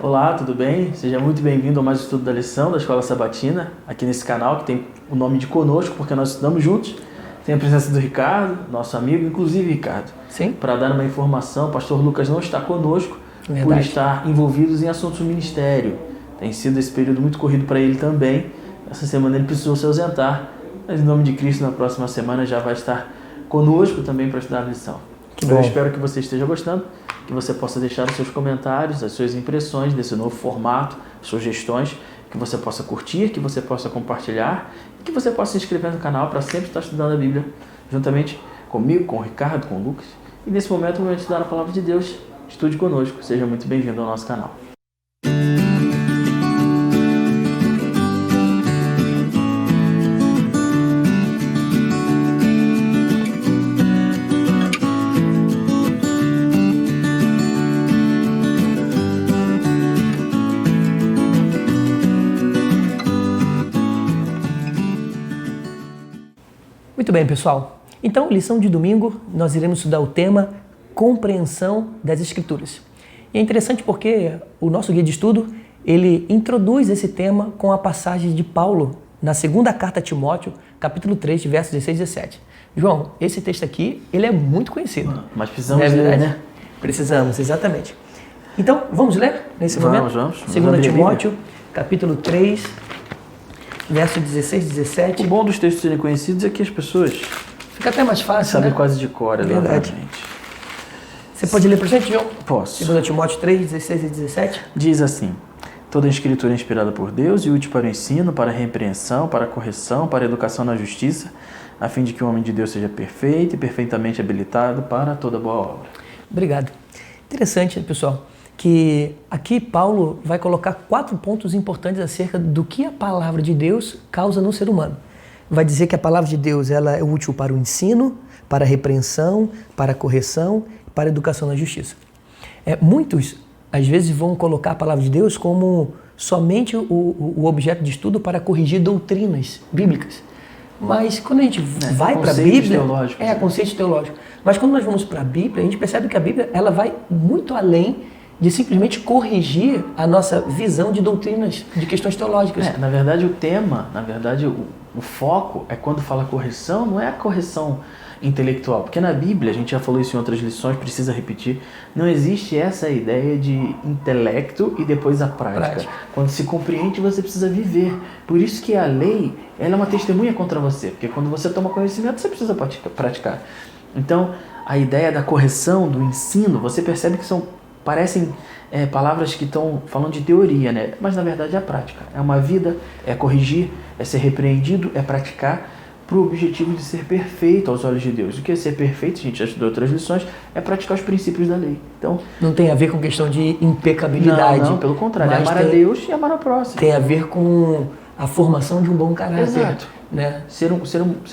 Olá, tudo bem? Seja muito bem-vindo a mais um estudo da lição da Escola Sabatina, aqui nesse canal que tem o nome de Conosco, porque nós estudamos juntos. Tem a presença do Ricardo, nosso amigo, inclusive Ricardo. Sim. Para dar uma informação, o pastor Lucas não está conosco Verdade. por estar envolvidos em assuntos do ministério. Tem sido esse período muito corrido para ele também. Essa semana ele precisou se ausentar, mas em nome de Cristo, na próxima semana já vai estar conosco também para estudar a lição. Eu espero que você esteja gostando, que você possa deixar os seus comentários, as suas impressões desse novo formato, sugestões, que você possa curtir, que você possa compartilhar, que você possa se inscrever no canal para sempre estar estudando a Bíblia, juntamente comigo, com o Ricardo, com o Lucas. E nesse momento vamos estudar a Palavra de Deus. Estude conosco, seja muito bem-vindo ao nosso canal. Muito bem, pessoal. Então, lição de domingo, nós iremos estudar o tema compreensão das Escrituras. E é interessante porque o nosso guia de estudo, ele introduz esse tema com a passagem de Paulo na segunda carta a Timóteo, capítulo 3, versos 16 e 17. João, esse texto aqui, ele é muito conhecido. Mas precisamos ler, né? Precisamos, exatamente. Então, vamos ler nesse momento? Vamos. 2 Timóteo, capítulo 3, verso 16 e 17. O bom dos textos serem conhecidos é que as pessoas Fica até mais fácil, sabem né? quase de cor, exatamente. Você pode ler pra gente, João? Posso. 2 Timóteo 3, 16 e 17. Diz assim: toda a escritura é inspirada por Deus e útil para o ensino, para a repreensão, para a correção, para a educação na justiça, a fim de que o homem de Deus seja perfeito e perfeitamente habilitado para toda boa obra. Obrigado. Interessante, pessoal, que aqui Paulo vai colocar 4 pontos importantes acerca do que a palavra de Deus causa no ser humano. Vai dizer que a palavra de Deus ela é útil para o ensino, para a repreensão, para a correção, para a educação na justiça. Muitos, às vezes, vão colocar a palavra de Deus como somente o objeto de estudo para corrigir doutrinas bíblicas. Mas quando a gente vai para a Bíblia, conceito teológico. Mas quando nós vamos para a Bíblia, a gente percebe que a Bíblia ela vai muito além de simplesmente corrigir a nossa visão de doutrinas, de questões teológicas. Na verdade, o foco é quando fala correção, não é a correção intelectual. Porque na Bíblia, a gente já falou isso em outras lições, precisa repetir, não existe essa ideia de intelecto e depois a prática. Quando se compreende, você precisa viver. Por isso que a lei, ela é uma testemunha contra você. Porque quando você toma conhecimento, você precisa praticar. Então, a ideia da correção, do ensino, você percebe que parecem palavras que estão falando de teoria, né? Mas na verdade é a prática. É uma vida, é corrigir, é ser repreendido, é praticar para o objetivo de ser perfeito aos olhos de Deus. O que é ser perfeito, a gente já estudou outras lições, é praticar os princípios da lei. Então, não tem a ver com questão de impecabilidade. Não, pelo contrário, é amar a Deus e amar ao próximo. Tem a ver com a formação de um bom caráter. Exato. Né? Ser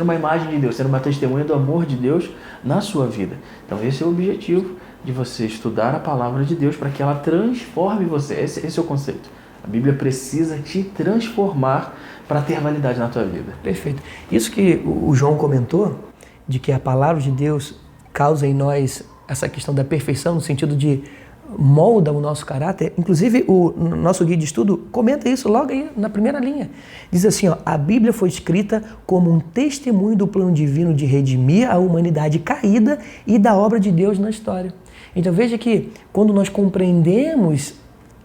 uma imagem de Deus, ser uma testemunha do amor de Deus na sua vida. Então esse é o objetivo de você estudar a palavra de Deus para que ela transforme você. Esse é o conceito. A Bíblia precisa te transformar para ter validade na tua vida. Perfeito. Isso que o João comentou, de que a palavra de Deus causa em nós essa questão da perfeição, no sentido de molda o nosso caráter. Inclusive, o nosso guia de estudo comenta isso logo aí na primeira linha. Diz assim, a Bíblia foi escrita como um testemunho do plano divino de redimir a humanidade caída e da obra de Deus na história. Então veja que quando nós compreendemos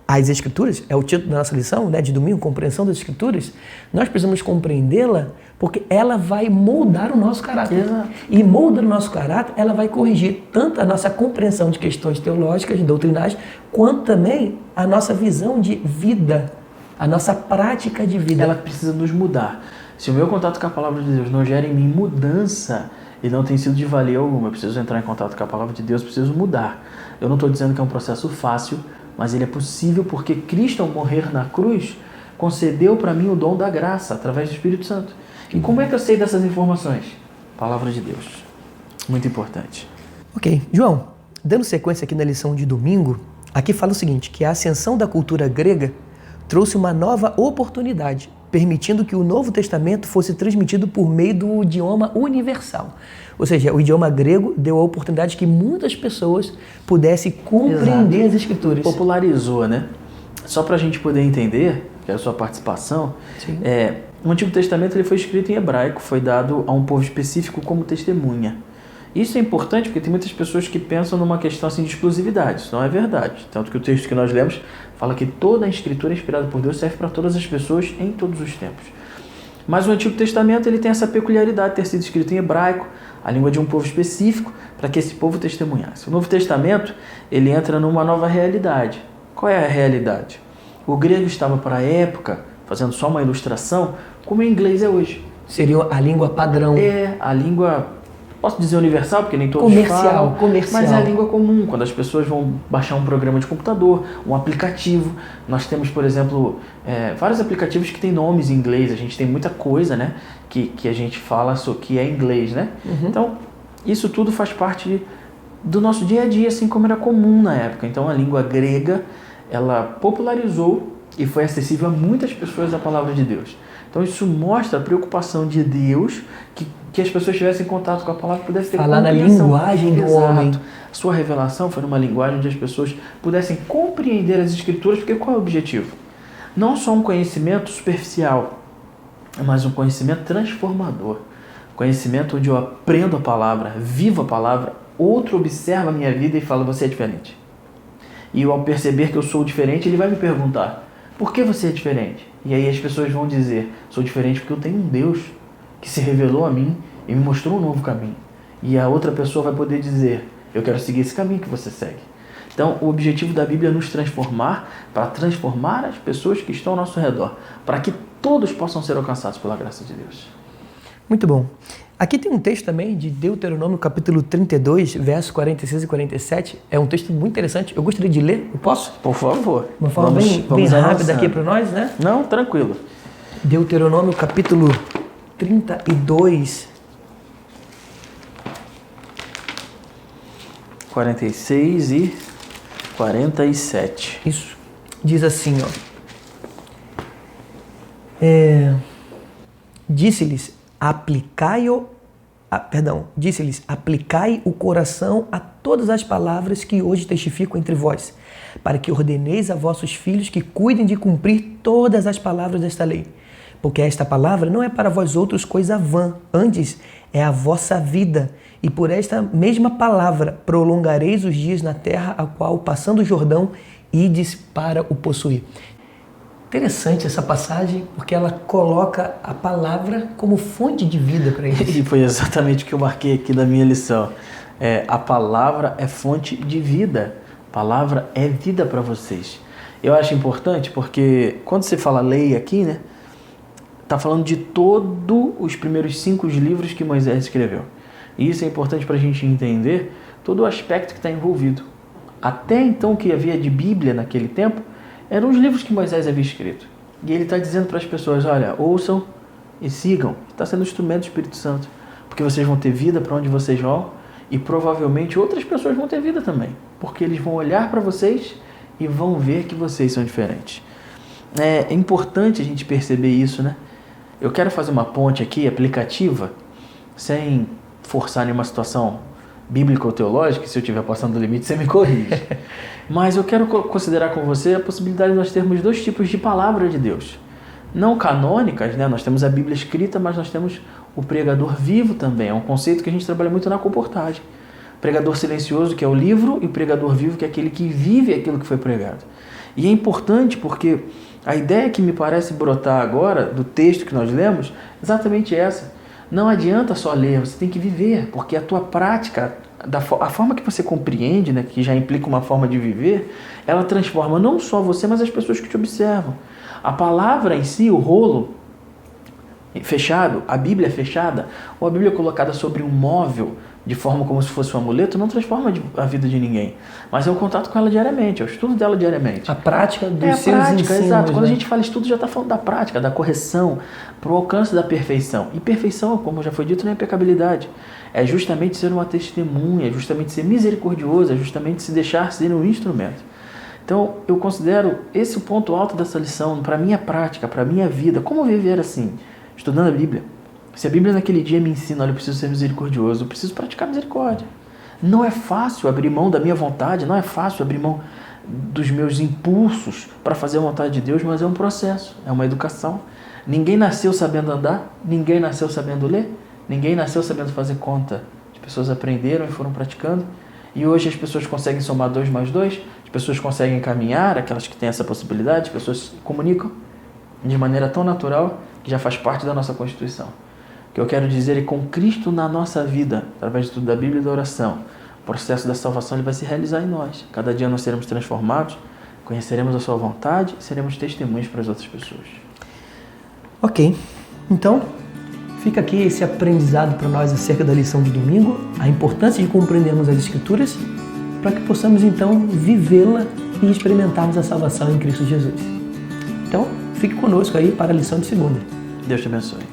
as Escrituras, é o título da nossa lição, né, de domingo, compreensão das Escrituras, nós precisamos compreendê-la porque ela vai moldar o nosso caráter. Exato. E moldando o nosso caráter, ela vai corrigir tanto a nossa compreensão de questões teológicas, doutrinais, quanto também a nossa visão de vida, a nossa prática de vida. Ela precisa nos mudar. Se o meu contato com a palavra de Deus não gera em mim mudança e não tem sido de valia alguma, eu preciso entrar em contato com a palavra de Deus, preciso mudar. Eu não estou dizendo que é um processo fácil, mas ele é possível porque Cristo, ao morrer na cruz, concedeu para mim o dom da graça, através do Espírito Santo. E como é que eu sei dessas informações? Palavra de Deus. Muito importante. Ok. João, dando sequência aqui na lição de domingo, aqui fala o seguinte, que a ascensão da cultura grega trouxe uma nova oportunidade, permitindo que o Novo Testamento fosse transmitido por meio do idioma universal. Ou seja, o idioma grego deu a oportunidade que muitas pessoas pudessem compreender as Escrituras. Popularizou, né? só para a gente poder entender, que é a sua participação, Sim. O Antigo Testamento ele foi escrito em hebraico, foi dado a um povo específico como testemunha. Isso é importante porque tem muitas pessoas que pensam numa questão assim, de exclusividade. Isso não é verdade. Tanto que o texto que nós lemos fala que toda a Escritura inspirada por Deus serve para todas as pessoas em todos os tempos. Mas o Antigo Testamento ele tem essa peculiaridade de ter sido escrito em hebraico, a língua de um povo específico, para que esse povo testemunhasse. O Novo Testamento ele entra numa nova realidade. Qual é a realidade? O grego estava para a época, fazendo só uma ilustração, como o inglês é hoje. Seria a língua padrão. É a língua, posso dizer universal, porque nem todos falam, comercial. mas é a língua comum. Quando as pessoas vão baixar um programa de computador, um aplicativo, nós temos, por exemplo, vários aplicativos que têm nomes em inglês. A gente tem muita coisa, né, que a gente fala que é inglês, né? Uhum. Então, isso tudo faz parte do nosso dia a dia, assim como era comum na época. Então, a língua grega, ela popularizou e foi acessível a muitas pessoas a palavra de Deus. Então isso mostra a preocupação de Deus que as pessoas tivessem contato com a palavra e pudessem ter falar na linguagem do homem. A sua revelação foi numa linguagem onde as pessoas pudessem compreender as Escrituras, porque qual é o objetivo? Não só um conhecimento superficial, mas um conhecimento transformador. Conhecimento onde eu aprendo a palavra, vivo a palavra, outro observa a minha vida e fala, você é diferente. E eu, ao perceber que eu sou diferente, ele vai me perguntar, por que você é diferente? E aí as pessoas vão dizer, sou diferente porque eu tenho um Deus que se revelou a mim e me mostrou um novo caminho. E a outra pessoa vai poder dizer, eu quero seguir esse caminho que você segue. Então, o objetivo da Bíblia é nos transformar, para transformar as pessoas que estão ao nosso redor, para que todos possam ser alcançados pela graça de Deus. Muito bom. Aqui tem um texto também de Deuteronômio, capítulo 32, versos 46 e 47. É um texto muito interessante. Eu gostaria de ler. Eu posso? Por favor. Uma forma bem rápida aqui para nós, né? Não, tranquilo. Deuteronômio, capítulo 32. 46 e 47. Isso. Diz assim, ó. Disse-lhes, aplicai o coração a todas as palavras que hoje testifico entre vós, para que ordeneis a vossos filhos que cuidem de cumprir todas as palavras desta lei. Porque esta palavra não é para vós outros coisa vã, antes é a vossa vida, e por esta mesma palavra prolongareis os dias na terra, a qual, passando o Jordão, ides para o possuir. Interessante essa passagem, porque ela coloca a palavra como fonte de vida para eles. E foi exatamente o que eu marquei aqui da minha lição. A palavra é fonte de vida. A palavra é vida para vocês. Eu acho importante porque quando você fala lei aqui, né, está falando de todos os primeiros 5 livros que Moisés escreveu. E isso é importante para a gente entender todo o aspecto que está envolvido. Até então, o que havia de Bíblia naquele tempo eram os livros que Moisés havia escrito. E ele está dizendo para as pessoas, olha, ouçam e sigam. Está sendo um instrumento do Espírito Santo. Porque vocês vão ter vida para onde vocês vão e provavelmente outras pessoas vão ter vida também. Porque eles vão olhar para vocês e vão ver que vocês são diferentes. É importante a gente perceber isso, né? Eu quero fazer uma ponte aqui, aplicativa, sem forçar nenhuma situação bíblica ou teológica, se eu estiver passando do limite, você me corrige. Mas eu quero considerar com você a possibilidade de nós termos 2 tipos de palavra de Deus. Não canônicas, né? Nós temos a Bíblia escrita, mas nós temos o pregador vivo também. É um conceito que a gente trabalha muito na comportagem. O pregador silencioso, que é o livro, e o pregador vivo, que é aquele que vive aquilo que foi pregado. E é importante porque a ideia que me parece brotar agora, do texto que nós lemos, é exatamente essa. Não adianta só ler, você tem que viver, porque a tua prática, a forma que você compreende, né, que já implica uma forma de viver, ela transforma não só você, mas as pessoas que te observam. A palavra em si, o rolo fechado, a Bíblia fechada, ou a Bíblia colocada sobre um móvel, de forma como se fosse um amuleto, não transforma a vida de ninguém. Mas é o contato com ela diariamente, é o estudo dela diariamente. A prática dos seus prática, ensinos. Exato. Quando né? a gente fala estudo, já está falando da prática, da correção, para o alcance da perfeição. E perfeição, como já foi dito, não é impecabilidade. É justamente ser uma testemunha, é justamente ser misericordioso, é justamente se deixar ser um instrumento. Então, eu considero esse o ponto alto dessa lição, para a minha prática, para a minha vida. Como viver assim? Estudando a Bíblia. Se a Bíblia naquele dia me ensina, olha, eu preciso ser misericordioso, eu preciso praticar misericórdia. Não é fácil abrir mão da minha vontade, não é fácil abrir mão dos meus impulsos para fazer a vontade de Deus, mas é um processo, é uma educação. Ninguém nasceu sabendo andar, ninguém nasceu sabendo ler, ninguém nasceu sabendo fazer conta. As pessoas aprenderam e foram praticando, e hoje as pessoas conseguem somar 2 mais 2, as pessoas conseguem caminhar, aquelas que têm essa possibilidade, as pessoas se comunicam de maneira tão natural que já faz parte da nossa Constituição. O que eu quero dizer é que com Cristo na nossa vida, através de tudo da Bíblia e da oração, o processo da salvação ele vai se realizar em nós. Cada dia nós seremos transformados, conheceremos a sua vontade e seremos testemunhos para as outras pessoas. Ok, então fica aqui esse aprendizado para nós acerca da lição de domingo, a importância de compreendermos as Escrituras, para que possamos então vivê-la e experimentarmos a salvação em Cristo Jesus. Então, fique conosco aí para a lição de segunda. Deus te abençoe.